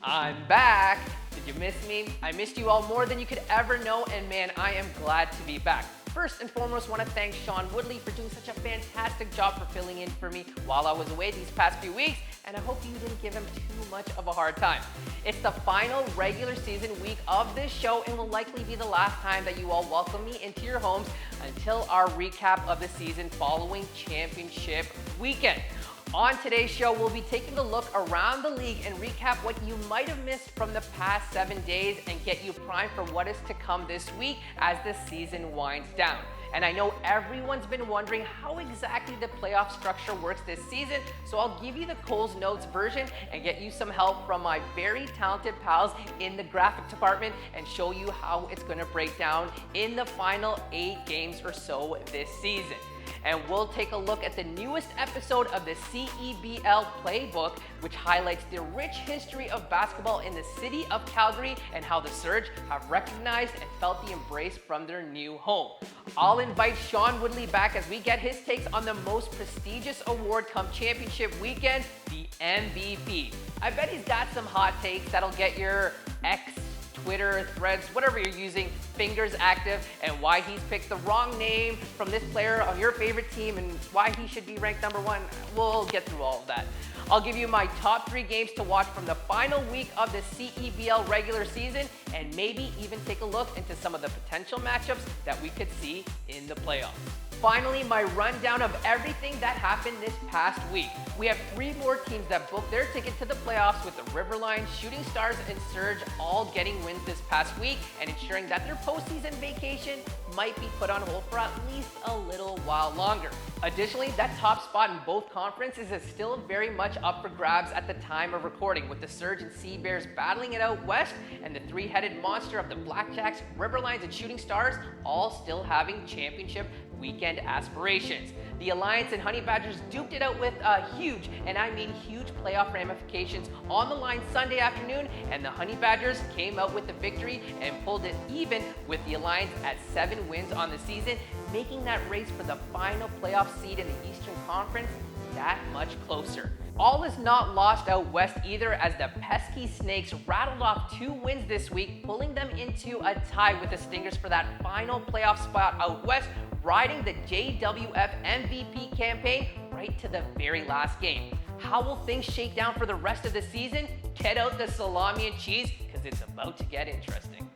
I'm back. Did you miss me? I missed you all more than you could ever know, and man, I am glad to be back. First and foremost, I want to thank Sean Woodley for doing such a fantastic job for filling in for me while I was away these past few weeks, and I hope you didn't give him too much of a hard time. It's the final regular season week of this show and will likely be the last time that you all welcome me into your homes until our recap of the season following championship weekend. On today's show, we'll be taking a look around the league and recap what you might have missed from the past 7 days and get you primed for what is to come this week as the season winds down. And I know everyone's been wondering how exactly the playoff structure works this season, so I'll give you the Cole's Notes version and get you some help from my very talented pals in the graphic department and show you how it's going to break down in the final 8 games or so this season. And we'll take a look at the newest episode of the CEBL Playbook, which highlights the rich history of basketball in the city of Calgary and how the Surge have recognized and felt the embrace from their new home. I'll invite Sean Woodley back as we get his takes on the most prestigious award come championship weekend, the MVP. I bet he's got some hot takes that'll get your X, Twitter, Threads, whatever you're using, fingers active, and why he's picked the wrong name from this player on your favorite team and why he should be ranked number 1. We'll get through all of that. I'll give you my top 3 games to watch from the final week of the CEBL regular season and maybe even take a look into some of the potential matchups that we could see in the playoffs. Finally, my rundown of everything that happened this past week. We have 3 more teams that booked their ticket to the playoffs with the Riverline, Shooting Stars, and Surge all getting wins this past week and ensuring that their postseason vacation might be put on hold for at least a little while longer. Additionally, that top spot in both conferences is still very much up for grabs at the time of recording, with the Surge and Sea Bears battling it out west and the 3-headed monster of the Blackjacks, Riverlines, and Shooting Stars all still having championship weekend aspirations. The Alliance and Honey Badgers duked it out with huge, and I mean huge, playoff ramifications on the line Sunday afternoon, and the Honey Badgers came out with the victory and pulled it even with the Alliance at 7 wins on the season, making that race for the final playoff seed in the Eastern Conference that much closer. All is not lost out west either, as the pesky Snakes rattled off 2 wins this week, pulling them into a tie with the Stingers for that final playoff spot out west, riding the JWF MVP campaign right to the very last game. How will things shake down for the rest of the season? Get out the salami and cheese, because it's about to get interesting.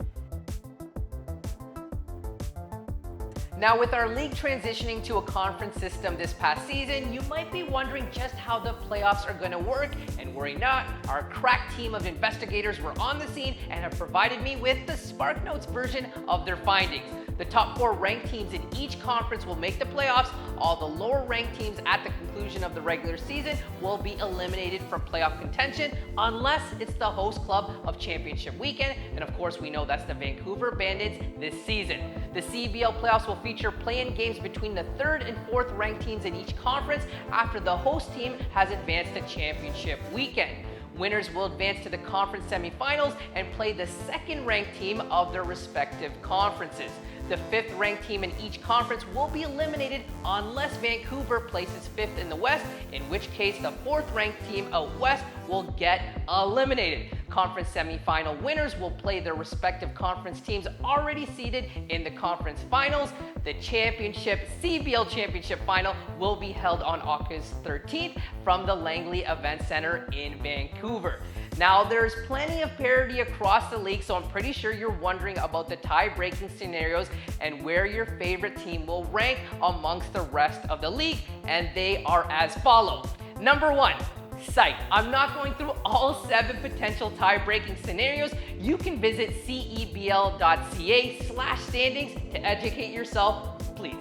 Now, with our league transitioning to a conference system this past season, you might be wondering just how the playoffs are going to work, and worry not, our crack team of investigators were on the scene and have provided me with the Spark Notes version of their findings. The top 4 ranked teams in each conference will make the playoffs. All the lower ranked teams at the conclusion of the regular season will be eliminated from playoff contention unless it's the host club of championship weekend, and of course we know that's the Vancouver Bandits this season. The CEBL playoffs will feature play-in games between the 3rd and 4th ranked teams in each conference after the host team has advanced to championship weekend. Winners will advance to the conference semifinals and play the 2nd ranked team of their respective conferences. The 5th ranked team in each conference will be eliminated unless Vancouver places 5th in the West, in which case the 4th ranked team out west will get eliminated. Conference semifinal winners will play their respective conference teams already seeded in the conference finals. The CEBL Championship Final will be held on August 13th from the Langley Event Center in Vancouver. Now, there's plenty of parity across the league, so I'm pretty sure you're wondering about the tie-breaking scenarios and where your favorite team will rank amongst the rest of the league, and they are as follows. Number 1, Psych. I'm not going through all 7 potential tie-breaking scenarios. You can visit cebl.ca/standings to educate yourself, please.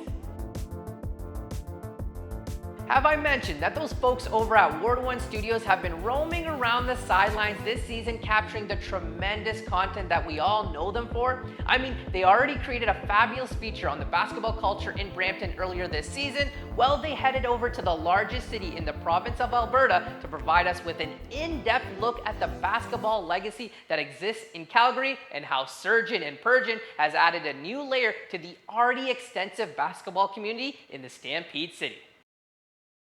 Have I mentioned that those folks over at Ward 1 Studios have been roaming around the sidelines this season, capturing the tremendous content that we all know them for? I mean, they already created a fabulous feature on the basketball culture in Brampton earlier this season. Well, they headed over to the largest city in the province of Alberta to provide us with an in-depth look at the basketball legacy that exists in Calgary and how Surgeon and Purgeon has added a new layer to the already extensive basketball community in the Stampede City.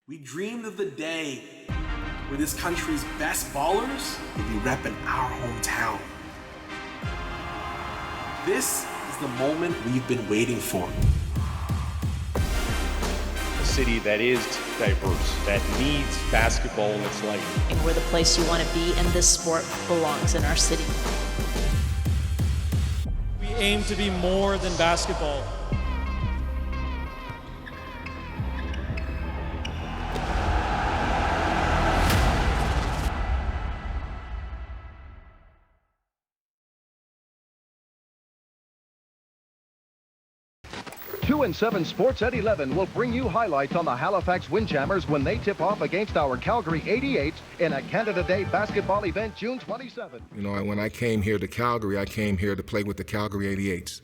We dreamed of the day where this country's best ballers will be repping our hometown. This is the moment we've been waiting for. A city that is diverse, that needs basketball in its life. And we're the place you want to be, and this sport belongs in our city. We aim to be more than basketball. Two and 7 Sports at 11 will bring you highlights on the Halifax Windjammers when they tip off against our Calgary 88s in a Canada Day basketball event June 27. You know, when I came here to Calgary, I came here to play with the Calgary 88s.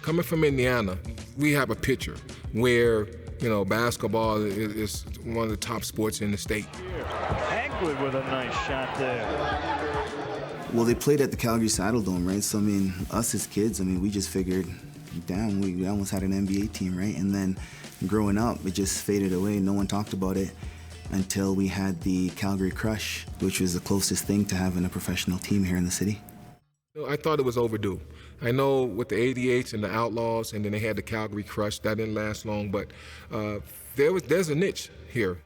Coming from Indiana, we have a picture where, you know, basketball is one of the top sports in the state. Hagwood with a nice shot there. Well, they played at the Calgary Saddle Dome, right? So, I mean, us as kids, I mean, we just figured, damn, we almost had an NBA team, right? And then growing up, it just faded away. No one talked about it until we had the Calgary Crush, which was the closest thing to having a professional team here in the city. I thought it was overdue. I know with the 88s and the Outlaws, and then they had the Calgary Crush, that didn't last long, but there's a niche here.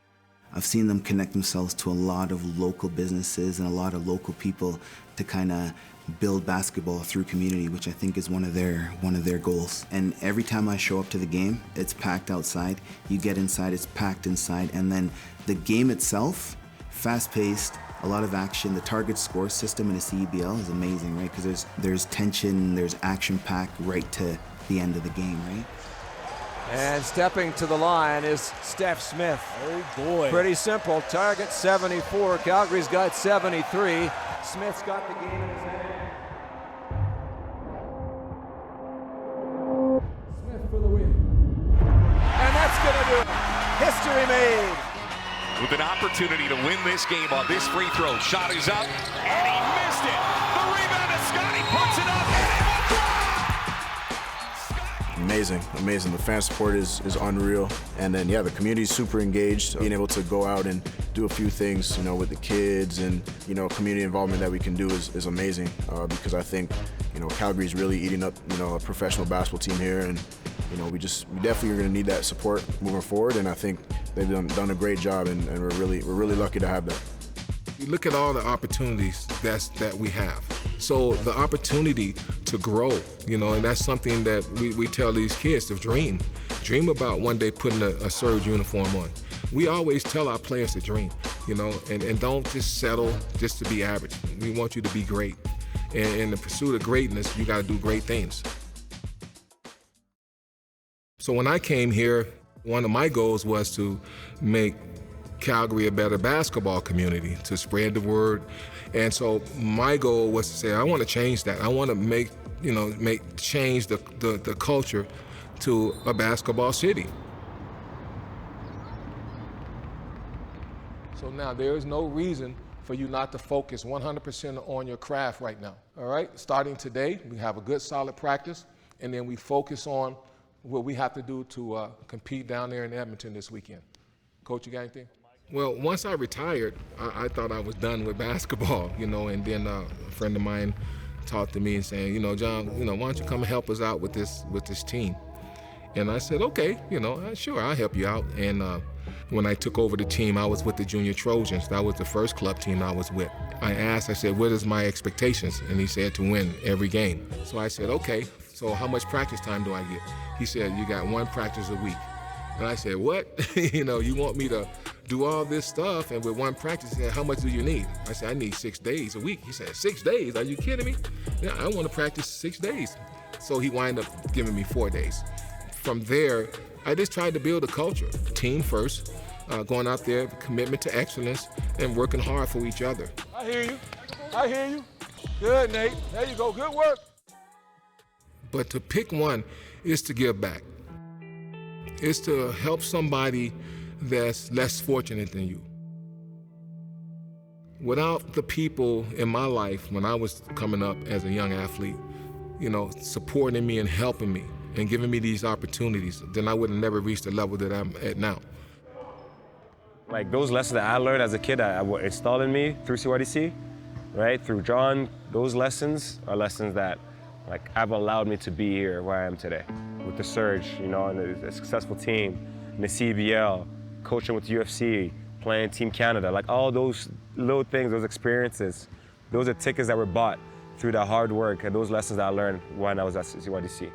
I've seen them connect themselves to a lot of local businesses and a lot of local people to kind of build basketball through community, which I think is one of their goals. And every time I show up to the game, it's packed outside. You get inside, it's packed inside. And then the game itself, fast-paced, a lot of action. The target score system in the CEBL is amazing, right? Because there's tension, there's action-packed right to the end of the game, right? And stepping to the line is Steph Smith. Oh boy. Pretty simple. Target 74. Calgary's got 73. Smith's got the game in his hand. Smith for the win. And that's going to do it. History made. With an opportunity to win this game on this free throw. Shot is up, and he missed it. The rebound to Scotty, puts it up, and it will drop. Amazing. The fan support is unreal. And then, yeah, the community's super engaged. Being able to go out and do a few things, you know, with the kids and, you know, community involvement that we can do is amazing because I think, you know, Calgary's really eating up, you know, a professional basketball team here. And, you know, we definitely are going to need that support moving forward. And I think they've done a great job, and we're really lucky to have that. You look at all the opportunities that we have. So the opportunity to grow, you know, and that's something that we tell these kids to dream. Dream about one day putting a Surge uniform on. We always tell our players to dream, you know, and don't just settle just to be average. We want you to be great. And in the pursuit of greatness, you got to do great things. So when I came here, one of my goals was to make Calgary a better basketball community, to spread the word. And so my goal was to say, I want to change that. I want to change the culture to a basketball city. So now there is no reason for you not to focus 100% on your craft right now, all right? Starting today, we have a good solid practice, and then we focus on what we have to do to compete down there in Edmonton this weekend. Coach, you got anything? Well, once I retired, I thought I was done with basketball, you know, and then a friend of mine talked to me and saying, you know, John, you know, why don't you come and help us out with this team? And I said, okay, you know, sure, I'll help you out. And when I took over the team, I was with the Junior Trojans. That was the first club team I was with. I said, what is my expectations? And he said to win every game. So I said, okay, so how much practice time do I get? He said, you got one practice a week. And I said, what? You know, you want me to do all this stuff and with one practice? He said, how much do you need? I said, I need 6 days a week. He said, 6 days? Are you kidding me? Yeah, I want to practice 6 days. So he wound up giving me 4 days. From there, I just tried to build a culture. Team first, going out there, commitment to excellence, and working hard for each other. I hear you. Good, Nate. There you go. Good work. But to pick one is to give back. It's to help somebody that's less fortunate than you. Without the people in my life when I was coming up as a young athlete, you know, supporting me and helping me and giving me these opportunities, then I would have never reached the level that I'm at now. Like those lessons that I learned as a kid, I installed in me through CYDC, right? Through John, those lessons are lessons that like have allowed me to be here where I am today. With the Surge, you know, and a successful team, in the CEBL, coaching with UFC, playing Team Canada, like all those little things, those experiences, those are tickets that were bought through that hard work and those lessons that I learned when I was at CYDC.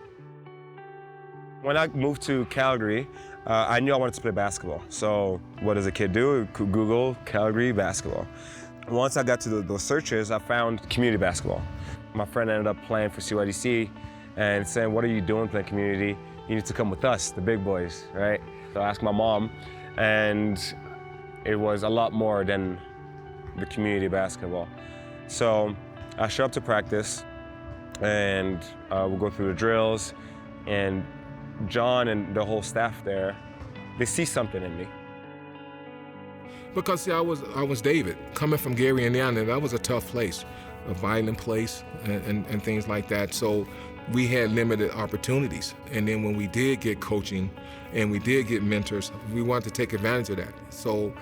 When I moved to Calgary, I knew I wanted to play basketball. So what does a kid do? Google Calgary basketball. Once I got to those searches, I found community basketball. My friend ended up playing for CYDC and saying, what are you doing playing community? You need to come with us, the big boys, right? So I asked my mom, and it was a lot more than the community basketball. So I show up to practice, and we'll go through the drills, and John and the whole staff there, they see something in me. Because see, I was David, coming from Gary, Indiana. That was a tough place, a violent place, and things like that. So we had limited opportunities. And then when we did get coaching and we did get mentors, we wanted to take advantage of that. So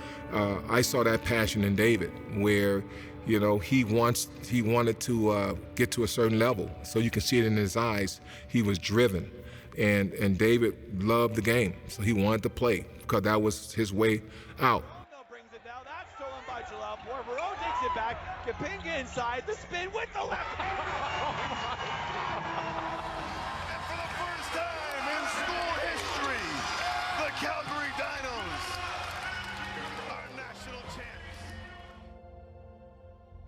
I saw that passion in David, where he wanted to get to a certain level. So you can see it in his eyes. He was driven. And David loved the game, so he wanted to play because that was his way out. Brings it down. That's stolen by Jalal. Poirot takes it back. Kapinga inside. The spin with the left hand. And for the first time in school history, the Calgary Dinos are national champs.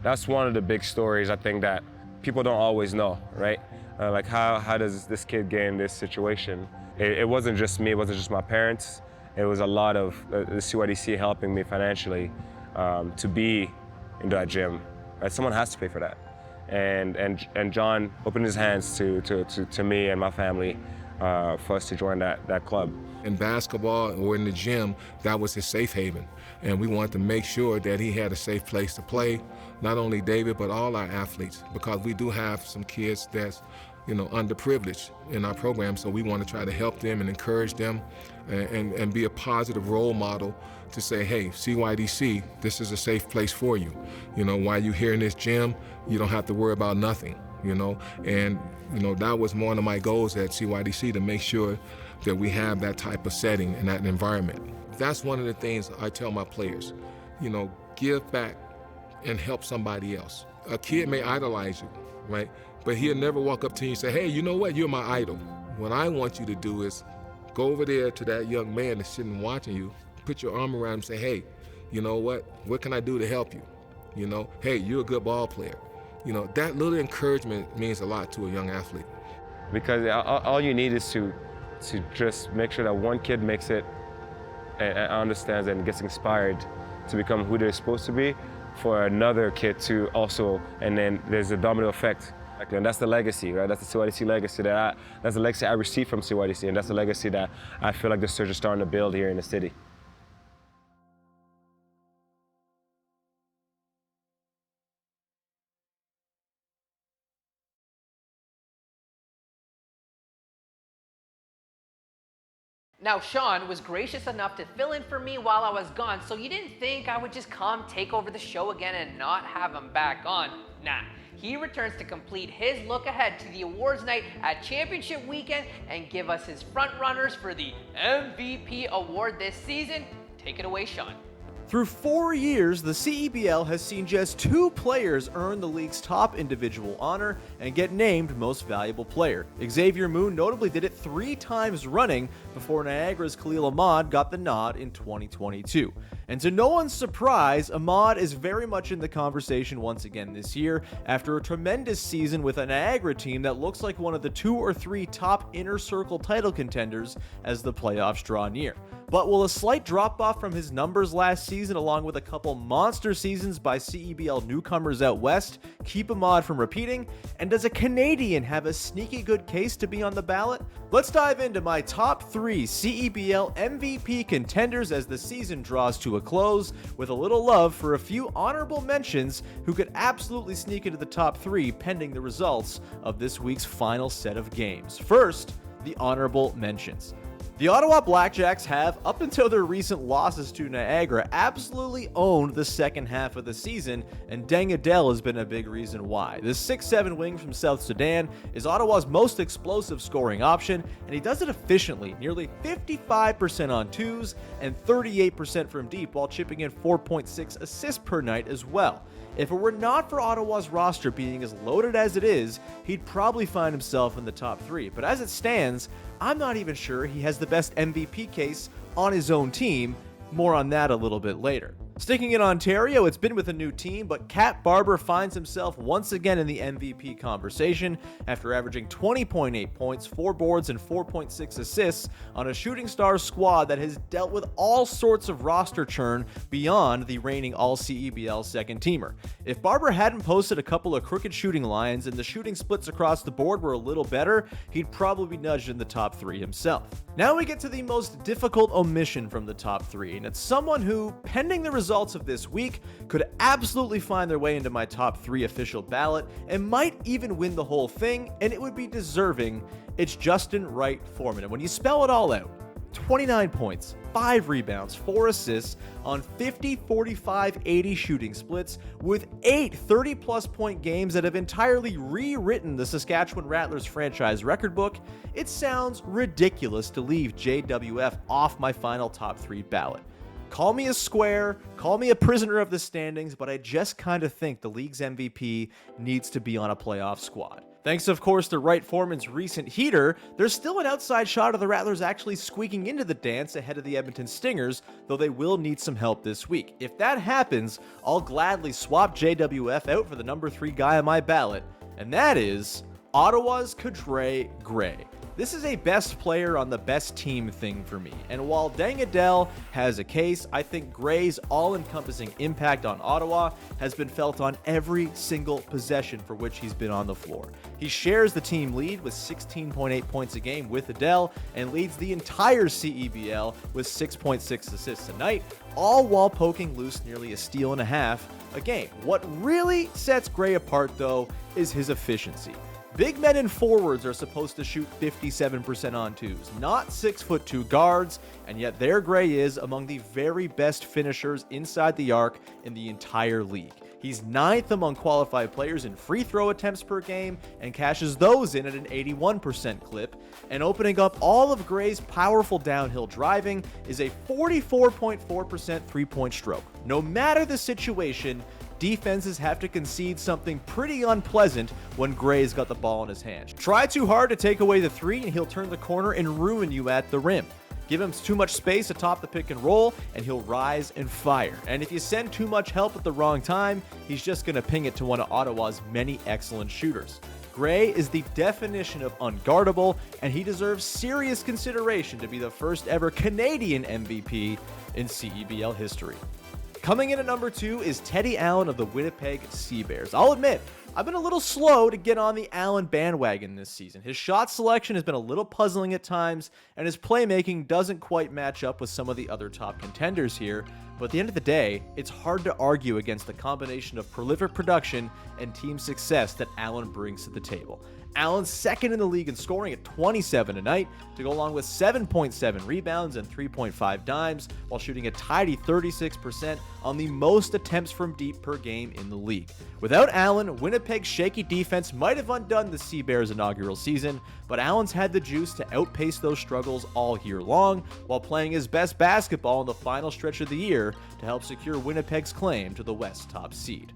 That's one of the big stories I think that people don't always know, right? Like how does this kid get in this situation? It wasn't just me, it wasn't just my parents. It was a lot of the CYDC helping me financially to be in that gym. Right? Someone has to pay for that. And John opened his hands to me and my family for us to join that club. In basketball or in the gym, that was his safe haven. And we wanted to make sure that he had a safe place to play, not only David, but all our athletes, because we do have some kids that's underprivileged in our program, so we want to try to help them and encourage them and be a positive role model to say, hey, CYDC, this is a safe place for you. While you're here in this gym, you don't have to worry about nothing, And, that was one of my goals at CYDC, to make sure that we have that type of setting and that environment. That's one of the things I tell my players, give back and help somebody else. A kid may idolize you, right? But he'll never walk up to you and say, hey, you know what, you're my idol. What I want you to do is go over there to that young man that's sitting watching you, put your arm around him and say, hey, you know what can I do to help you? Hey, you're a good ball player. That little encouragement means a lot to a young athlete. Because all you need is to just make sure that one kid makes it and understands and gets inspired to become who they're supposed to be, for another kid to also, and then there's a domino effect. And that's the legacy, right? That's the CYDC legacy that's the legacy I received from CYDC, and that's the legacy that I feel like the Surge is starting to build here in the city. Now, Sean was gracious enough to fill in for me while I was gone, so you didn't think I would just come take over the show again and not have him back on. Nah, he returns to complete his look ahead to the awards night at Championship Weekend and give us his front runners for the MVP award this season. Take it away, Sean. Through 4 years, the CEBL has seen just 2 players earn the league's top individual honor and get named Most Valuable Player. Xavier Moon notably did it 3 times running before Niagara's Khalil Ahmad got the nod in 2022. And to no one's surprise, Ahmad is very much in the conversation once again this year after a tremendous season with a Niagara team that looks like one of the 2 or 3 top inner circle title contenders as the playoffs draw near. But will a slight drop-off from his numbers last season, along with a couple monster seasons by CEBL newcomers out west, keep Ahmad from repeating? And does a Canadian have a sneaky good case to be on the ballot? Let's dive into my top 3 CEBL MVP contenders as the season draws to a close, with a little love for a few honorable mentions who could absolutely sneak into the top 3 pending the results of this week's final set of games. First, the honorable mentions. The Ottawa Blackjacks have, up until their recent losses to Niagara, absolutely owned the second half of the season, and Deng Adel has been a big reason why. This 6'7" wing from South Sudan is Ottawa's most explosive scoring option, and he does it efficiently, nearly 55% on twos and 38% from deep, while chipping in 4.6 assists per night as well. If it were not for Ottawa's roster being as loaded as it is, he'd probably find himself in the top 3. But as it stands, I'm not even sure he has the best MVP case on his own team. More on that a little bit later. Sticking in Ontario, it's been with a new team, but Cat Barber finds himself once again in the MVP conversation after averaging 20.8 points, 4 boards, and 4.6 assists on a Shooting Stars squad that has dealt with all sorts of roster churn beyond the reigning All-CEBL second-teamer. If Barber hadn't posted a couple of crooked shooting lines and the shooting splits across the board were a little better, he'd probably be nudged in the top 3 himself. Now we get to the most difficult omission from the top 3, and it's someone who, pending the results of this week, could absolutely find their way into my top 3 official ballot and might even win the whole thing, and it would be deserving. It's Justin Wright Foreman. And when you spell it all out, 29 points, 5 rebounds, 4 assists on 50, 45, 80 shooting splits with 8 30-plus point games that have entirely rewritten the Saskatchewan Rattlers franchise record book, it sounds ridiculous to leave JWF off my final top 3 ballot. Call me a square, call me a prisoner of the standings, but I just kind of think the league's MVP needs to be on a playoff squad. Thanks, of course, to Wright Foreman's recent heater, there's still an outside shot of the Rattlers actually squeaking into the dance ahead of the Edmonton Stingers, though they will need some help this week. If that happens, I'll gladly swap JWF out for the number 3 guy on my ballot, and that is Ottawa's Kadre Gray. This is a best player on the best team thing for me, and while Deng Adel has a case, I think Gray's all-encompassing impact on Ottawa has been felt on every single possession for which he's been on the floor. He shares the team lead with 16.8 points a game with Adel and leads the entire CEBL with 6.6 assists a night, all while poking loose nearly a steal and a half a game. What really sets Gray apart, though, is his efficiency. Big men and forwards are supposed to shoot 57% on twos, not 6'2" guards, and yet there Gray is among the very best finishers inside the arc in the entire league. He's 9th among qualified players in free throw attempts per game and cashes those in at an 81% clip, and opening up all of Gray's powerful downhill driving is a 44.4% three-point stroke. No matter the situation, defenses have to concede something pretty unpleasant when Gray's got the ball in his hands. Try too hard to take away the 3 and he'll turn the corner and ruin you at the rim. Give him too much space atop the pick and roll and he'll rise and fire. And if you send too much help at the wrong time, he's just going to ping it to one of Ottawa's many excellent shooters. Gray is the definition of unguardable, and he deserves serious consideration to be the first ever Canadian MVP in CEBL history. Coming in at number 2 is Teddy Allen of the Winnipeg Sea Bears. I'll admit, I've been a little slow to get on the Allen bandwagon this season. His shot selection has been a little puzzling at times, and his playmaking doesn't quite match up with some of the other top contenders here. But at the end of the day, it's hard to argue against the combination of prolific production and team success that Allen brings to the table. Allen's second in the league in scoring at 27 a night, to go along with 7.7 rebounds and 3.5 dimes, while shooting a tidy 36% on the most attempts from deep per game in the league. Without Allen, Winnipeg's shaky defense might have undone the Sea Bears' inaugural season, but Allen's had the juice to outpace those struggles all year long, while playing his best basketball in the final stretch of the year to help secure Winnipeg's claim to the West top seed.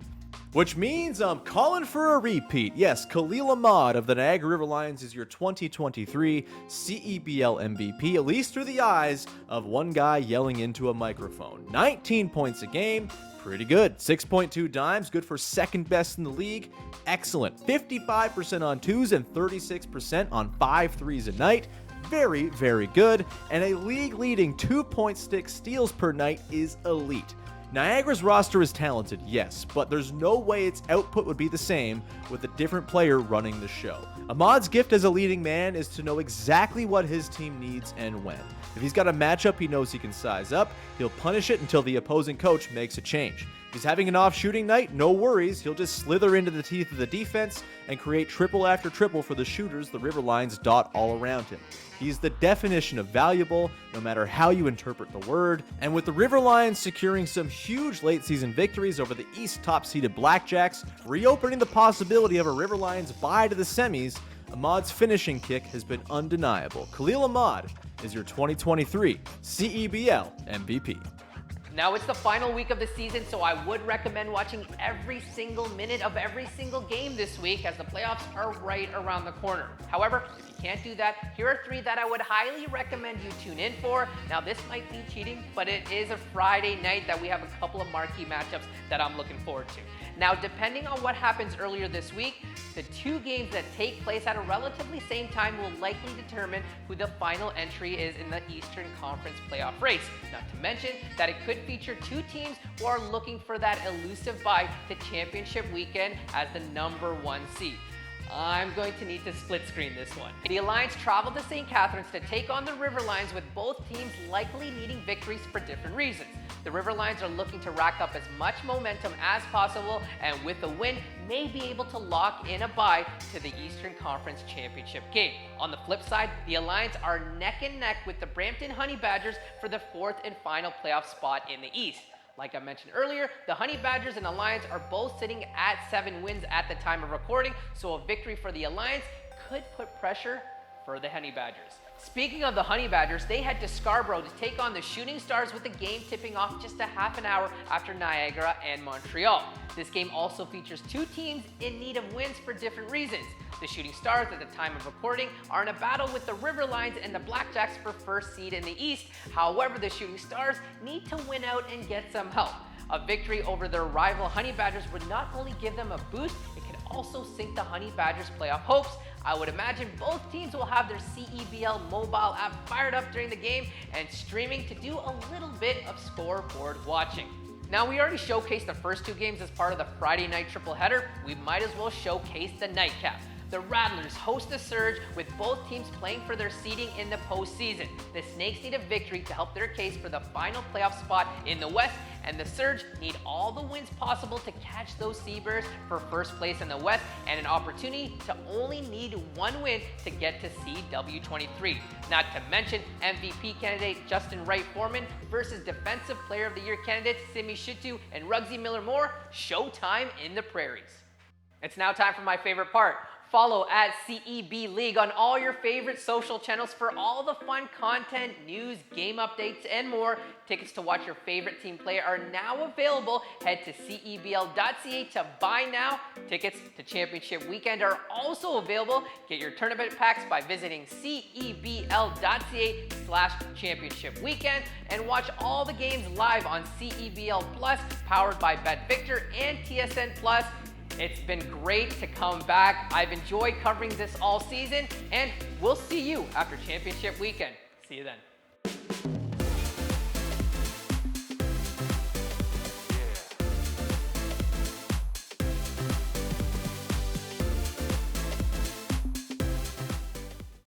Which means I'm calling for a repeat. Yes, Khalil Ahmad of the Niagara River Lions is your 2023 CEBL MVP, at least through the eyes of one guy yelling into a microphone. 19 points a game, pretty good. 6.2 dimes, good for second best in the league. Excellent. 55% on twos and 36% on 5 threes a night. Very, very good. And a league-leading 2.6 steals per night is elite. Niagara's roster is talented, yes, but there's no way its output would be the same with a different player running the show. Ahmad's gift as a leading man is to know exactly what his team needs and when. If he's got a matchup he knows he can size up, he'll punish it until the opposing coach makes a change. If he's having an off shooting night, no worries, he'll just slither into the teeth of the defense and create triple after triple for the shooters the Riverlines dot all around him. He's the definition of valuable, no matter how you interpret the word, and with the Riverlines securing some huge late-season victories over the East top-seeded Blackjacks, reopening the possibility of a Riverlines bye to the semis, Ahmad's finishing kick has been undeniable. Khalil Ahmad is your 2023 CEBL MVP. Now it's the final week of the season, so I would recommend watching every single minute of every single game this week as the playoffs are right around the corner. However, if you can't do that, here are 3 that I would highly recommend you tune in for. Now this might be cheating, but it is a Friday night that we have a couple of marquee matchups that I'm looking forward to. Now, depending on what happens earlier this week, the 2 games that take place at a relatively same time will likely determine who the final entry is in the Eastern Conference playoff race. Not to mention that it could feature 2 teams who are looking for that elusive bye to championship weekend as the #1 seed. I'm going to need to split screen this one. The Alliance traveled to St. Catharines to take on the Riverlines, with both teams likely needing victories for different reasons. The Riverlines are looking to rack up as much momentum as possible, and with a win, may be able to lock in a bye to the Eastern Conference Championship game. On the flip side, the Alliance are neck and neck with the Brampton Honey Badgers for the 4th and final playoff spot in the East. Like I mentioned earlier, the Honey Badgers and Alliance are both sitting at 7 wins at the time of recording, so a victory for the Alliance could put pressure for the Honey Badgers. Speaking of the Honey Badgers, they head to Scarborough to take on the Shooting Stars, with the game tipping off just a half an hour after Niagara and Montreal. This game also features 2 teams in need of wins for different reasons. The Shooting Stars, at the time of recording, are in a battle with the Riverlines and the Blackjacks for first seed in the East. However, the Shooting Stars need to win out and get some help. A victory over their rival Honey Badgers would not only give them a boost, it could also sink the Honey Badgers' playoff hopes. I would imagine both teams will have their CEBL Mobile app fired up during the game and streaming to do a little bit of scoreboard watching. Now, we already showcased the first 2 games as part of the Friday night tripleheader. We might as well showcase the nightcap. The Rattlers host the Surge, with both teams playing for their seeding in the postseason. The Snakes need a victory to help their case for the final playoff spot in the West, and the Surge need all the wins possible to catch those Seabirds for first place in the West, and an opportunity to only need 1 win to get to CW23. Not to mention MVP candidate Justin Wright Foreman versus Defensive Player of the Year candidates Simi Shutu and Ruggsy Miller-Moore. Showtime in the prairies. It's now time for my favorite part. Follow at CEB League on all your favorite social channels for all the fun content, news, game updates, and more. Tickets to watch your favorite team play are now available. Head to CEBL.ca to buy now. Tickets to Championship Weekend are also available. Get your tournament packs by visiting CEBL.ca/Championship Weekend and watch all the games live on CEBL Plus, powered by BetVictor and TSN Plus. It's been great to come back. I've enjoyed covering this all season, and we'll see you after Championship Weekend. See you then.